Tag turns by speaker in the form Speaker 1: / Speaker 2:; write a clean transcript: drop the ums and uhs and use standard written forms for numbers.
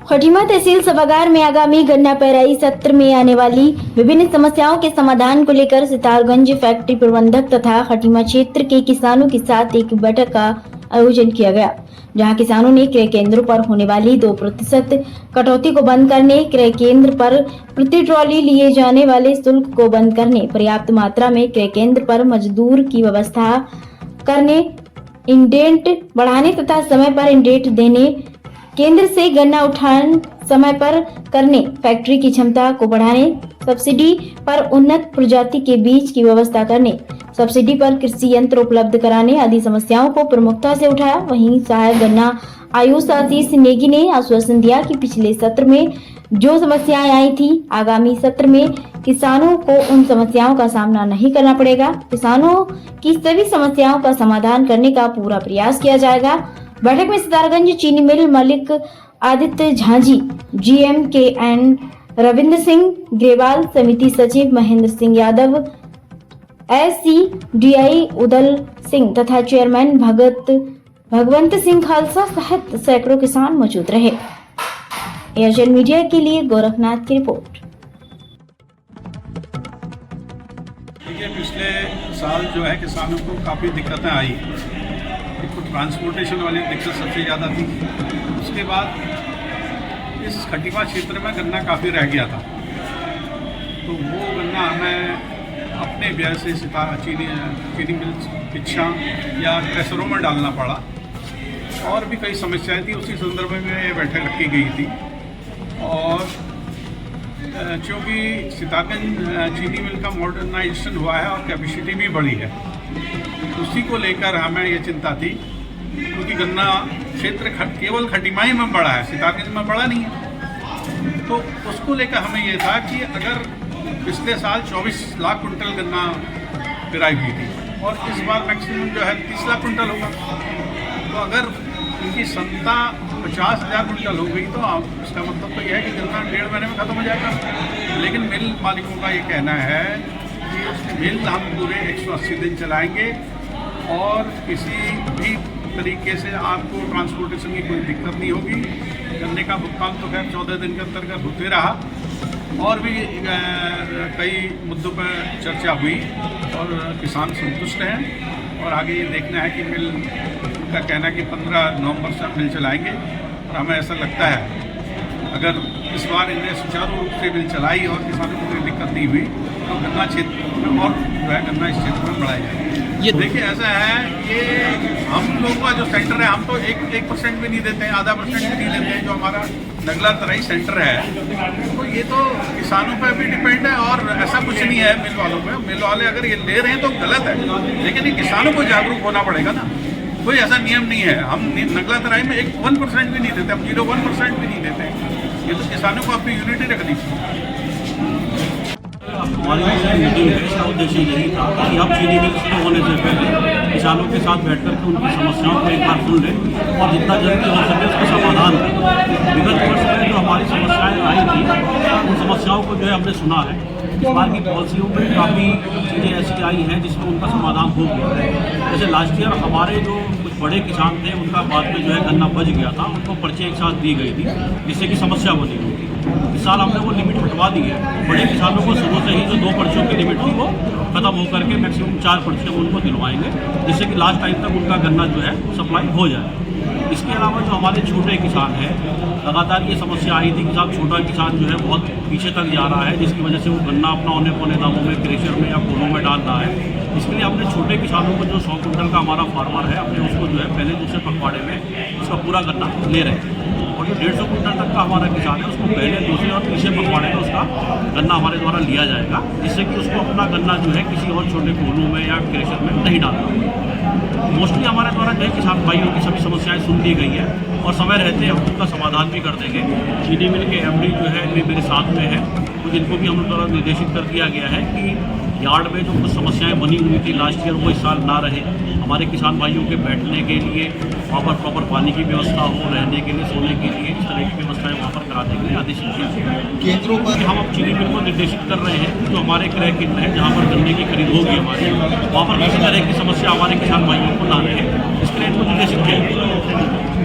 Speaker 1: खटीमा तहसील सभागार में आगामी गन्ना पेराई सत्र में आने वाली विभिन्न समस्याओं के समाधान को लेकर सितारगंज फैक्ट्री प्रबंधक तथा खटीमा क्षेत्र के किसानों के साथ एक बैठक का आयोजन किया गया, जहां किसानों ने क्रय केंद्रों पर होने वाली 2% कटौती को बंद करने, क्रय केंद्र पर प्रति ट्रॉली लिए जाने वाले शुल्क को बंद करने, पर्याप्त मात्रा में क्रय केंद्र पर मजदूर की व्यवस्था करने, इंडेंट बढ़ाने तथा समय पर इंडेंट देने, केंद्र से गन्ना उठान समय पर करने, फैक्ट्री की क्षमता को बढ़ाने, सब्सिडी पर उन्नत प्रजाति के बीज की व्यवस्था करने, सब्सिडी पर कृषि यंत्र उपलब्ध कराने आदि समस्याओं को प्रमुखता से उठाया। वहीं सहायक गन्ना आयुष आशीष नेगी ने आश्वासन दिया कि पिछले सत्र में जो समस्याएं आई थी, आगामी सत्र में किसानों को उन समस्याओं का सामना नहीं करना पड़ेगा। किसानों की सभी समस्याओं का समाधान करने का पूरा प्रयास किया जाएगा। बैठक में सितारगंज चीनी मिल मालिक आदित्य झांझी, GM रविंद्र सिंह ग्रेवाल, समिति सचिव महेंद्र सिंह यादव, SCDI उदल सिंह तथा चेयरमैन भगवंत सिंह खालसा सहित सैकड़ों किसान मौजूद रहे। एशियन मीडिया के लिए गोरखनाथ की रिपोर्ट।
Speaker 2: पिछले साल जो है किसानों को काफ़ी दिक्कतें आई। एक तो ट्रांसपोर्टेशन वाली दिक्कत सबसे ज़्यादा थी। उसके बाद इस खटीमा क्षेत्र में गन्ना काफ़ी रह गया था, तो वो गन्ना हमें अपने व्यय से चीनी मिल इच्छा या ट्रेसरों में डालना पड़ा। और भी कई समस्याएं थी, उसी संदर्भ में ये बैठक रखी गई थी। और क्योंकि सितारगंज चीनी मिल का मॉडर्नाइजेशन हुआ है और कैपेसिटी भी बढ़ी है, उसी को लेकर हमें ये चिंता थी, क्योंकि गन्ना क्षेत्र केवल खटीमाई में बढ़ा है, सितारगंज में बढ़ा नहीं है। तो उसको लेकर हमें ये था कि अगर पिछले साल 24 लाख कुंटल गन्ना पेराई हुई थी और इस बार मैक्सिमम जो है 30 लाख कुंटल होगा, तो अगर इनकी क्षमता 50,000 कुंटल हो गई तो इसका मतलब तो यह है कि गन्ना 1.5 महीने में ख़त्म हो जाएगा। लेकिन मिल मालिकों का ये कहना है कि मिल हम पूरे 180 दिन चलाएंगे और किसी भी तरीके से आपको ट्रांसपोर्टेशन की कोई दिक्कत नहीं होगी। गन्ने का भुगतान तो खैर 14 दिन के अंतर्गत होते रहा। और भी कई मुद्दों पर चर्चा हुई और किसान संतुष्ट हैं। और आगे ये देखना है कि मिल का कहना है कि 15 नवंबर से मिल चलाएंगे। और हमें ऐसा लगता है अगर इस बार इन्हें सुचारू रूप से मिल चलाई और किसानों को कोई दिक्कत नहीं हुई तो गन्ना क्षेत्र में और जो है गन्ना इस क्षेत्र में बढ़ाया जाएगा। ये देखिए ऐसा है, ये हम लोगों का जो सेंटर है, हम तो 1% भी नहीं देते हैं, आधा % भी नहीं देते हैं। जो हमारा नगला तराई सेंटर है, तो ये तो किसानों पर भी डिपेंड है और ऐसा कुछ नहीं है मिल वालों पे। मिल वाले अगर ये ले रहे हैं तो गलत है, लेकिन ये किसानों को जागरूक होना पड़ेगा ना। कोई ऐसा नियम नहीं है, हम नगला तराई में 1% भी नहीं देते, हम 0.1% भी नहीं देते। ये तो किसानों को अपनी यूनिटी रखनी चाहिए।
Speaker 3: हमारी मीटिंग है, इसका उद्देश्य यही था कि हम चीनी मिल शुरू होने से पहले किसानों के साथ बैठकर के उनकी समस्याओं को एक बार सुन लें और जितना जल्दी हो सके उसका समाधान करें। विगत वर्ष में जो हमारी समस्याएं आई थी, उन समस्याओं को जो है हमने सुना है। इस बार की पॉलिसियों में काफ़ी चीज़ें ऐसी आई हैं जिसमें उनका समाधान हो गया है। जैसे लास्ट ईयर हमारे जो कुछ बड़े किसान थे, उनका बाद में जो है गन्ना बच गया था, उनको पर्चे एक साथ दी गई थी, जिससे कि समस्या बनी हुई थी। इस साल हमने वो लिमिट हटवा दी है। बड़े किसानों को शुरू से ही जो 2 पर्चियों की लिमिट थी वो खत्म होकर के मैक्सिमम 4 पर्चियाँ उनको दिलवाएंगे, जिससे कि लास्ट टाइम तक उनका गन्ना जो है सप्लाई हो जाए। इसके अलावा जो हमारे छोटे किसान हैं, लगातार ये समस्या आई थी कि साहब छोटा किसान जो है बहुत पीछे तक जा रहा है, जिसकी वजह से वो गन्ना अपना औने पौने दामों में क्रेशर में या कोलों में डाल रहा है। इसके लिए हमने छोटे किसानों को जो 100 कुंटल का हमारा फार्मर है, हमने उसको जो है पहले दूसरे पखवाड़े में उसका पूरा गन्ना ले रहे हैं। और जो 150 कुंटल तक का हमारा किसान है, उसको पहले दूसरे और तीसरे पखवाड़े में उसका गन्ना हमारे द्वारा लिया जाएगा, जिससे कि उसको अपना गन्ना जो है किसी और छोटे कोलों में या क्रेशर में नहीं डालना। मोस्टली हमारे द्वारा जो है किसान भाइयों की सभी समस्याएं सुन ली गई है और समय रहते हम उनका समाधान भी कर देंगे। चीनी मिल के MD जो है मेरे साथ में है, तो जिनको भी हम द्वारा निर्देशित कर दिया गया है कि यार्ड में जो कुछ समस्याएं बनी हुई थी लास्ट ईयर, वो इस साल ना रहे। हमारे किसान भाइयों के बैठने के लिए वहाँ पर प्रॉपर पानी की व्यवस्था हो, रहने के लिए, सोने के लिए, इस तरह की व्यवस्थाएं वहाँ पर कराने के लिए आदेश दिए केंद्रों पर हम अब चीनी मिल को निर्देशित कर रहे हैं। जो हमारे क्रय केंद्र हैं, जहाँ पर गन्ने की खरीद होगी हमारी, वहाँ पर किसी तरह की समस्या हमारे किसान भाइयों को ना रहे, इसके लिए इनको निर्देशित किया।